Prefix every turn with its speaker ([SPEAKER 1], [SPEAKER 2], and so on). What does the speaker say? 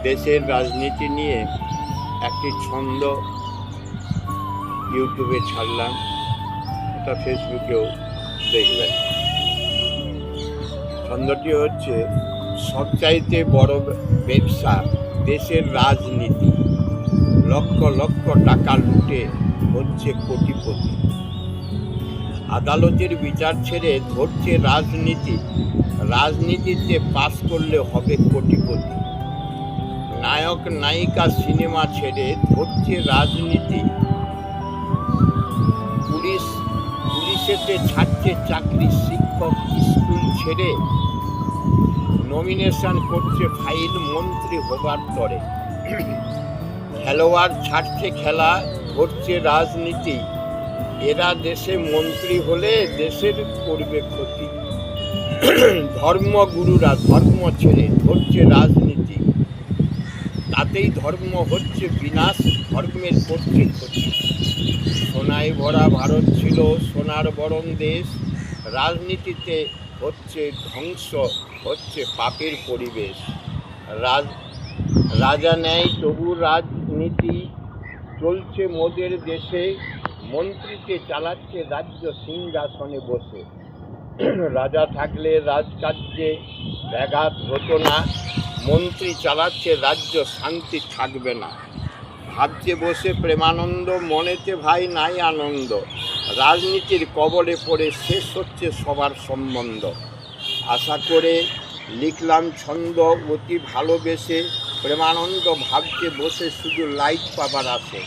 [SPEAKER 1] দেশের রাজনীতি নিয়ে একটি ছন্দ ইউটিউবে ছাড়লাম, ওটা ফেসবুকেও দেখবেন। ছন্দটি হচ্ছে, সবচাইতে বড় ব্যবসা দেশের রাজনীতি, লক্ষ লক্ষ টাকা লুটে হচ্ছে কোটিপতি। আদালতের বিচার ছেড়ে ধরছে রাজনীতি, রাজনীতিতে পাস করলে হবে কোটিপতি। নায়ক নায়িকা সিনেমা ছেড়ে ধরছে রাজনীতি, পুলিশেতে ছাড়ছে চাকরি, শিক্ষক স্কুল ছেড়ে নমিনেশন করছে ফাইল মন্ত্রী হবার তরে। খেলোয়াড় ছাড়ছে খেলা, ধরছে রাজনীতি, এরা দেশে মন্ত্রী হলে দেশের করবে ক্ষতি। ধর্মগুরুরা ধর্ম ছেড়ে ধরছে রাজনীতি, তাতেই ধর্ম হচ্ছে বিনাশ, ধর্মের করছে ক্ষতি। সোনায় ভরা ভারত ছিল সোনার বরং দেশ, রাজনীতিতে হচ্ছে ধ্বংস, হচ্ছে পাপের পরিবেশ। রাজা নেয় তবু রাজনীতি চলছে মোদের দেশে, মন্ত্রীকে চালাচ্ছে রাজ্য সিংহাসনে বসে। রাজা থাকলে রাজকার্যে ব্যাঘাত হতো না, মন্ত্রী চালাচ্ছে রাজ্য, শান্তি থাকবে না। ভাবছে বসে প্রেমানন্দ, মনেতে ভাই নাই আনন্দ, রাজনীতির কবলে পড়ে শেষ হচ্ছে সবার সম্বন্ধ। আশা করে লিখলাম ছন্দ অতি ভালোবেসে, প্রেমানন্দ ভাবছে বসে শুধু লাইট পাবার আসে।